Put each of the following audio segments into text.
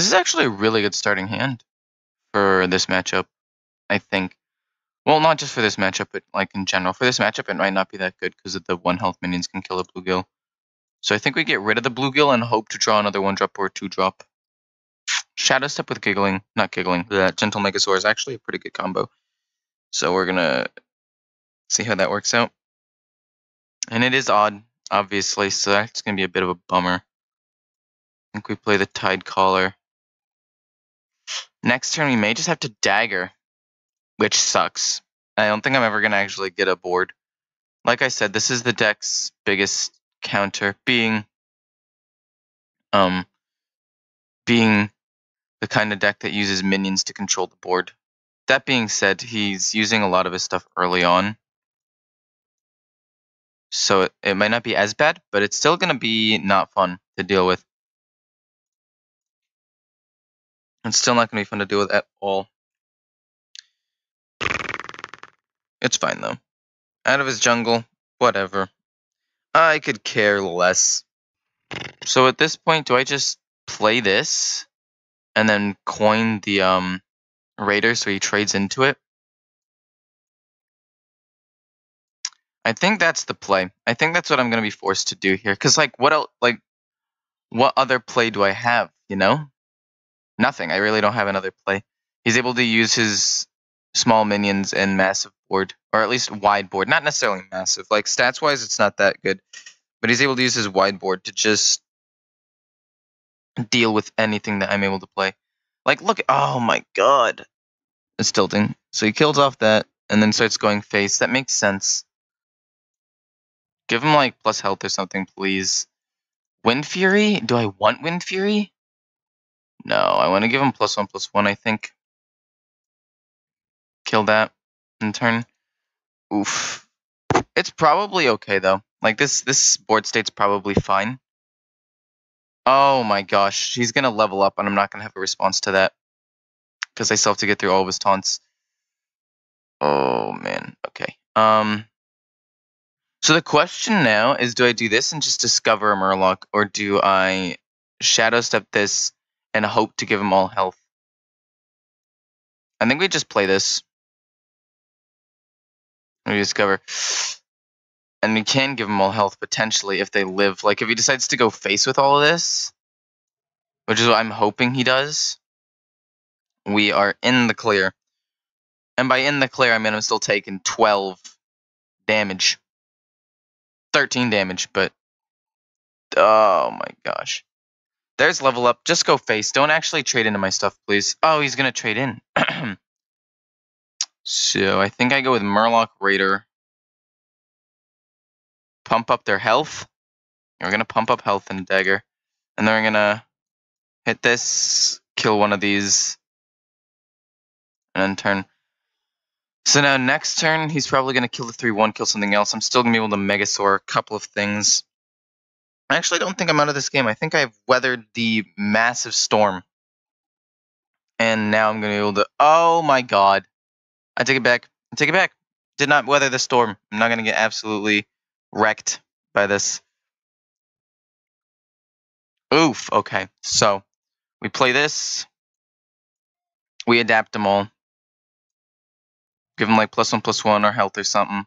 is actually a really good starting hand for this matchup, I think. Well, not just for this matchup, but like in general. For this matchup, it might not be that good because of the 1 health minions can kill a bluegill. So I think we get rid of the bluegill and hope to draw another 1-drop or 2-drop. Shadow Step with Giggling, not Giggling, the Gentle Megasaur is actually a pretty good combo. So we're gonna see how that works out. And it is odd, obviously, so that's gonna be a bit of a bummer. I think we play the Tide Caller. Next turn we may just have to Dagger, which sucks. I don't think I'm ever gonna actually get a board. Like I said, this is the deck's biggest counter, being the kind of deck that uses minions to control the board. That being said, he's using a lot of his stuff early on. So it might not be as bad, but it's still going to be not fun to deal with. It's still not going to be fun to deal with at all. It's fine, though. Out of his jungle, whatever. I could care less. So at this point, do I just play this and then coin the Raider so he trades into it? I think that's the play. I think that's what I'm going to be forced to do here. Because, like, what else? Like, what other play do I have, you know? Nothing. I really don't have another play. He's able to use his small minions and massive board, or at least wide board. Not necessarily massive. Like, stats-wise, it's not that good. But he's able to use his wide board to just deal with anything that I'm able to play. Like, look. Oh, my God. It's tilting. So he kills off that, and then starts going face. That makes sense. Give him, like, plus health or something, please. Wind Fury? Do I want Wind Fury? No, I want to give him +1/+1, I think. Kill that in turn. Oof. It's probably okay, though. Like, this board state's probably fine. Oh my gosh. He's going to level up, and I'm not going to have a response to that. Because I still have to get through all of his taunts. Oh, man. Okay. So the question now is, do I do this and just discover a Murloc, or do I Shadow Step this and hope to give him all health? I think we just play this. We discover. And we can give him all health, potentially, if they live. Like, if he decides to go face with all of this, which is what I'm hoping he does, we are in the clear. And by in the clear, I mean I'm still taking 12 damage. 13 damage, but... Oh my gosh. There's level up. Just go face. Don't actually trade into my stuff, please. Oh, he's going to trade in. So I think I go with Murloc Raider. Pump up their health. We're going to pump up health and Dagger. And then we're going to hit this, kill one of these, and then turn. So now next turn, he's probably going to kill the 3-1, kill something else. I'm still going to be able to Megasaur a couple of things. I actually don't think I'm out of this game. I think I've weathered the massive storm. And now I'm going to be able to... Oh my god. I take it back. I take it back. Did not weather the storm. I'm not going to get absolutely wrecked by this. Oof. Okay. So, we play this. We adapt them all. Give them like +1/+1 or health or something.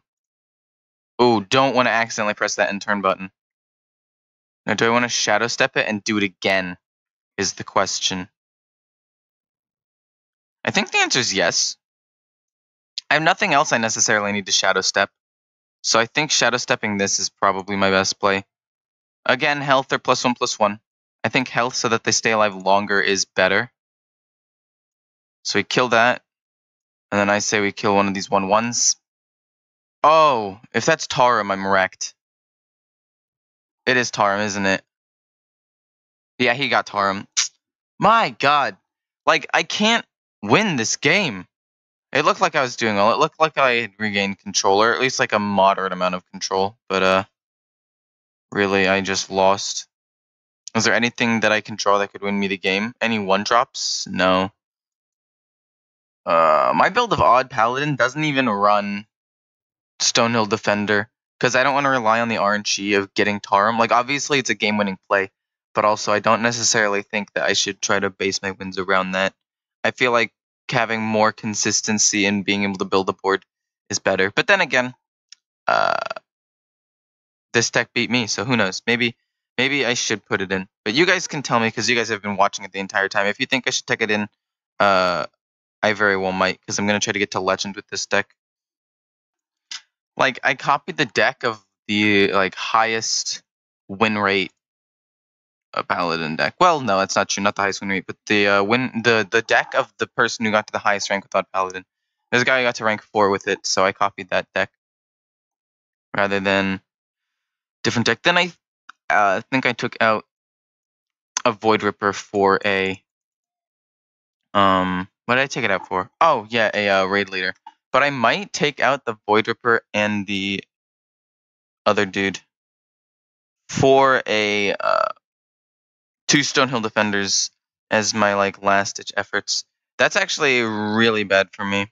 Ooh, don't want to accidentally press that end turn button. Now, do I want to Shadow Step it and do it again? Is the question. I think the answer is yes. I have nothing else I necessarily need to Shadow Step. So I think Shadow Stepping this is probably my best play. Again, health or +1/+1. I think health so that they stay alive longer is better. So we kill that. And then I say we kill one of these 1/1s. Oh, if that's Tarim, I'm wrecked. It is Tarim, isn't it? Yeah, he got Tarim. My god. Like, I can't win this game. It looked like I was doing well. It looked like I had regained control, or at least like a moderate amount of control. But, really, I just lost. Was there anything that I can draw that could win me the game? Any 1-drops? No. My build of Odd Paladin doesn't even run Stonehill Defender, because I don't want to rely on the RNG of getting Tarim. Like, obviously, it's a game-winning play, but also I don't necessarily think that I should try to base my wins around that. I feel like having more consistency and being able to build a board is better. But then again, this deck beat me, so who knows? Maybe I should put it in. But you guys can tell me, because you guys have been watching it the entire time. If you think I should take it in, I very well might, because I'm going to try to get to Legend with this deck. Like, I copied the deck of the highest win rate Paladin deck. Well, no, that's not true. Not the highest win rate, but the deck of the person who got to the highest rank without Paladin. There's a guy who got to rank 4 with it, so I copied that deck rather than different deck. Then I think I took out a Void Ripper for a what did I take it out for? Oh yeah, a raid leader. But I might take out the Void Ripper and the other dude for a 2 Stonehill Defenders as my last ditch efforts. That's actually really bad for me.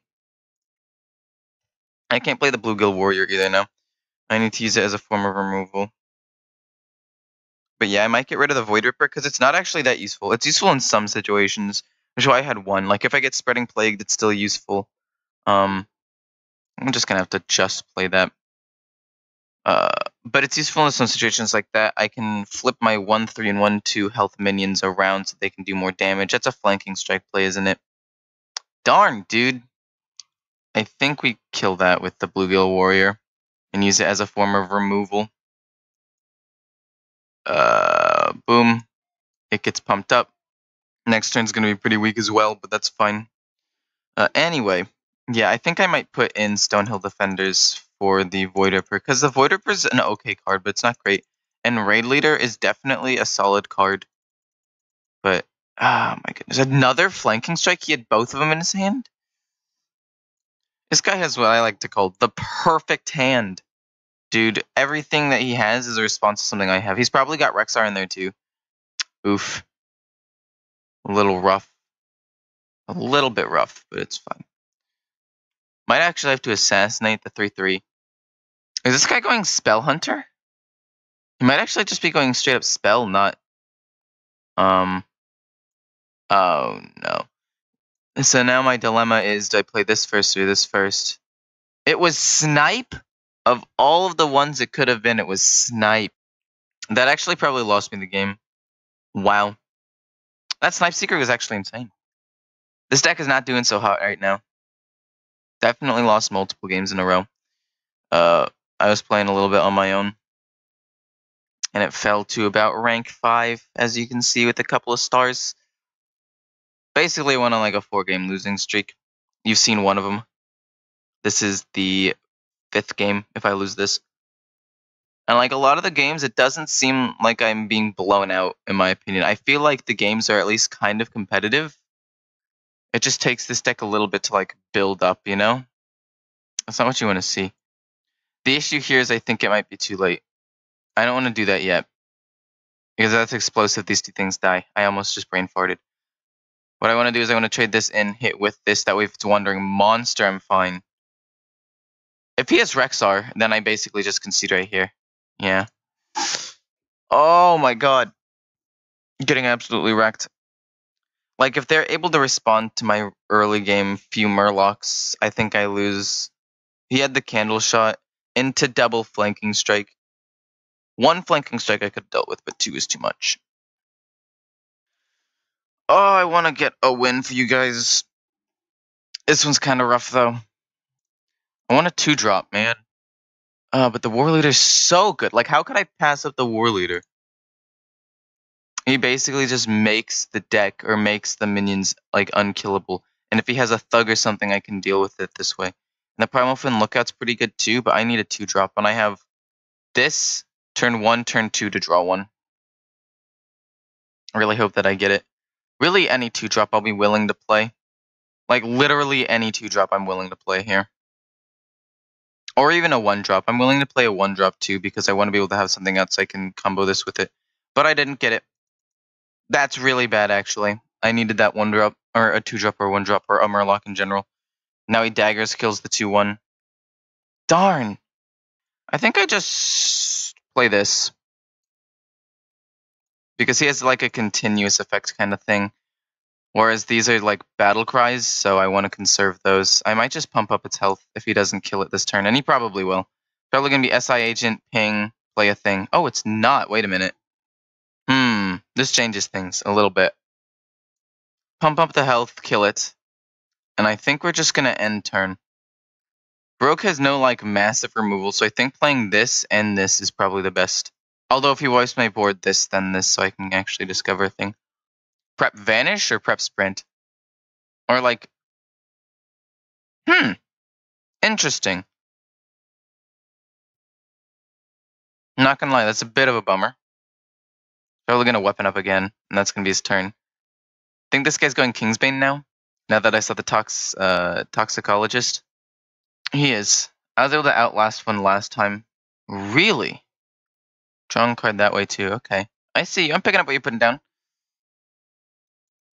I can't play the Bluegill Warrior either now. I need to use it as a form of removal. But yeah, I might get rid of the Void Ripper because it's not actually that useful. It's useful in some situations, which is why I had one. Like if I get Spreading Plague, it's still useful. I'm just gonna have to just play that. But it's useful in some situations like that. I can flip my 1/3 and 1/2 health minions around so they can do more damage. That's a flanking strike play, isn't it? Darn, dude. I think we kill that with the Bluegill Warrior and use it as a form of removal. Boom. It gets pumped up. Next turn's going to be pretty weak as well, but that's fine. Anyway, yeah, I think I might put in Stonehill Defenders for the Void Ripper, because the Void Ripper is an okay card, but it's not great. And Raid Leader is definitely a solid card. But, oh my goodness. Another flanking strike? He had both of them in his hand? This guy has what I like to call the perfect hand. Dude, everything that he has is a response to something I have. He's probably got Rexar in there too. Oof. A little rough. A little bit rough, but it's fine. Might actually have to assassinate the 3/3. Is this guy going Spell Hunter? He might actually just be going straight up Spell, not... Oh, no. So now my dilemma is, do I play this first or this first? It was Snipe? Of all of the ones it could have been, it was Snipe. That actually probably lost me the game. Wow. That Snipe Secret was actually insane. This deck is not doing so hot right now. Definitely lost multiple games in a row. I was playing a little bit on my own. And it fell to about rank 5, as you can see with a couple of stars. Basically, I went on a 4-game losing streak. You've seen one of them. This is the 5th game if I lose this. And a lot of the games, it doesn't seem like I'm being blown out, in my opinion. I feel like the games are at least kind of competitive. It just takes this deck a little bit to build up, you know? That's not what you want to see. The issue here is I think it might be too late. I don't want to do that yet. Because that's explosive, these 2 things die. I almost just brain farted. What I want to do is I want to trade this in, hit with this, that way if it's Wandering Monster, I'm fine. If he has Rexar, then I basically just concede right here. Yeah. Oh my god. Getting absolutely wrecked. If they're able to respond to my early game few Murlocs, I think I lose. He had the Candle Shot into double flanking strike. 1 flanking strike I could have dealt with, but 2 is too much. Oh, I want to get a win for you guys. This one's kind of rough, though. I want a 2-drop, man. But the War Leader's so good. How could I pass up the War Leader? He basically just makes the deck, or makes the minions, unkillable. And if he has a Thug or something, I can deal with it this way. And the Primal Fin Lookout's pretty good too, but I need a 2-drop. And I have this, turn 1, turn 2 to draw 1. I really hope that I get it. Really, any 2-drop I'll be willing to play. Literally any 2-drop I'm willing to play here. Or even a 1-drop. I'm willing to play a 1-drop too, because I want to be able to have something else I can combo this with it. But I didn't get it. That's really bad, actually. I needed that 1-drop, or a 2-drop, or 1-drop, or a Murloc in general. Now he daggers, kills the 2/1. Darn! I think I just play this. because he has like a continuous effect kind of thing. Whereas these are like battle cries, so I want to conserve those. I might just pump up its health if he doesn't kill it this turn, and he probably will. Probably going to be SI Agent, ping, play a thing. Oh, it's not. Wait a minute. This changes things a little bit. Pump up the health, kill it. And I think we're just going to end turn. Rogue has no like massive removal, so I think playing this and this is probably the best. Although if he wipes my board, this, then this, so I can actually discover a thing. Prep Vanish or Prep Sprint? Or like... Interesting. I'm not gonna lie, that's a bit of a bummer. Probably gonna weapon up again, and that's gonna be his turn. I think this guy's going Kingsbane now that I saw the toxicologist. He is. I was able to outlast one last time. Really? Drawing card that way too, okay. I see you. I'm picking up what you're putting down.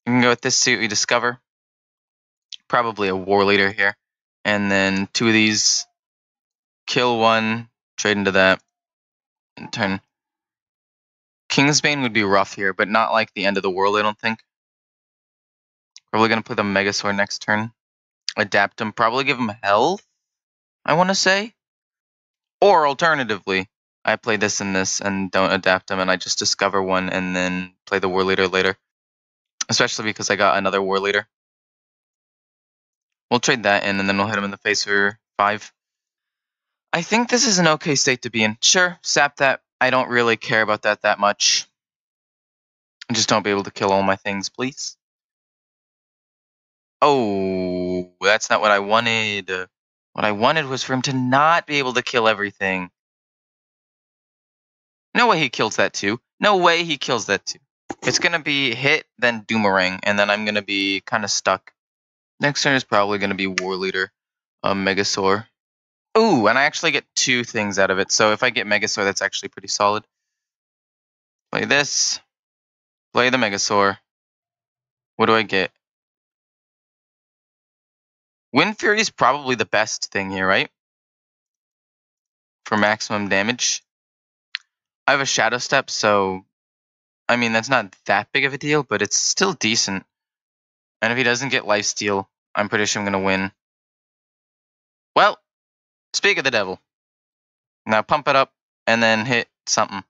You can go with this suit, we discover. Probably a war leader here. And then 2 of these. Kill 1, trade into that. And turn. Kingsbane would be rough here, but not like the end of the world, I don't think. Probably going to play the Megasaur next turn. Adapt him, probably give him health, I want to say. Or alternatively, I play this and this and don't adapt him and I just discover one and then play the war leader later. Especially because I got another war leader. We'll trade that in and then we'll hit him in the face for 5. I think this is an okay state to be in. Sure, sap that. I don't really care about that much. I just don't be able to kill all my things, please. Oh, that's not what I wanted. What I wanted was for him to not be able to kill everything. No way he kills that too. No way he kills that too. It's going to be hit, then Doomerang, and then I'm going to be kind of stuck. Next turn is probably going to be War Leader, Megasaur. Ooh, and I actually get 2 things out of it. So if I get Megasaur, that's actually pretty solid. Play this. Play the Megasaur. What do I get? Wind Fury is probably the best thing here, right? For maximum damage. I have a Shadow Step, so... I mean, that's not that big of a deal, but it's still decent. And if he doesn't get Lifesteal, I'm pretty sure I'm going to win. Well, speak of the devil. Now pump it up, and then hit something.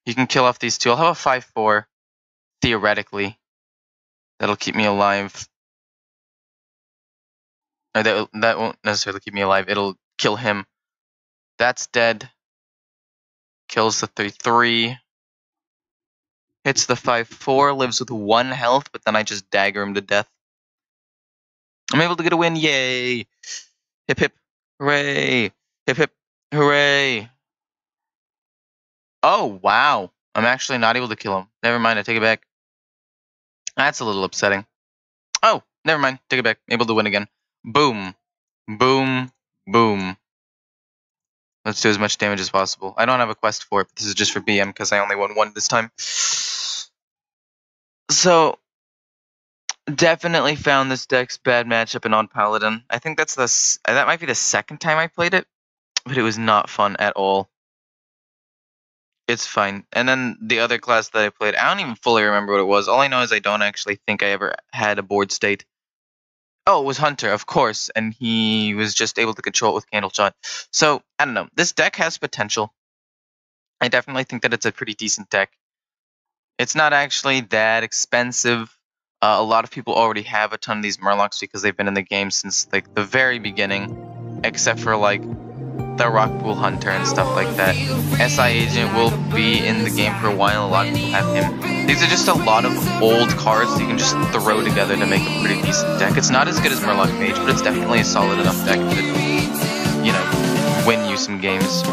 You can kill off these 2. I'll have a 5/4, theoretically. That'll keep me alive. Or that won't necessarily keep me alive. It'll kill him. That's dead. Kills the 3/3. Hits the 5/4. Lives with 1 health, but then I just dagger him to death. I'm able to get a win. Yay! Hip hip. Hooray! Hip hip. Hooray! Oh, wow. I'm actually not able to kill him. Never mind. I take it back. That's a little upsetting. Oh, never mind. Take it back. Able to win again. Boom. Boom. Boom. Let's do as much damage as possible. I don't have a quest for it, but this is just for BM because I only won 1 this time. So, definitely found this deck's bad matchup in on Paladin. I think that might be the 2nd time I played it, but it was not fun at all. It's fine. And then the other class that I played, I don't even fully remember what it was. All I know is I don't actually think I ever had a board state. Oh, it was Hunter, of course, and he was just able to control it with Candle Shot. So, I don't know. This deck has potential. I definitely think that it's a pretty decent deck. It's not actually that expensive. A lot of people already have a ton of these Murlocs because they've been in the game since like the very beginning, except for like the Rockpool Hunter and stuff like that. SI Agent will be in the game for a while. A lot of people have him. These are just a lot of old cards that you can just throw together to make a pretty decent deck. It's not as good as Murloc Mage, but it's definitely a solid enough deck to, you know, win you some games.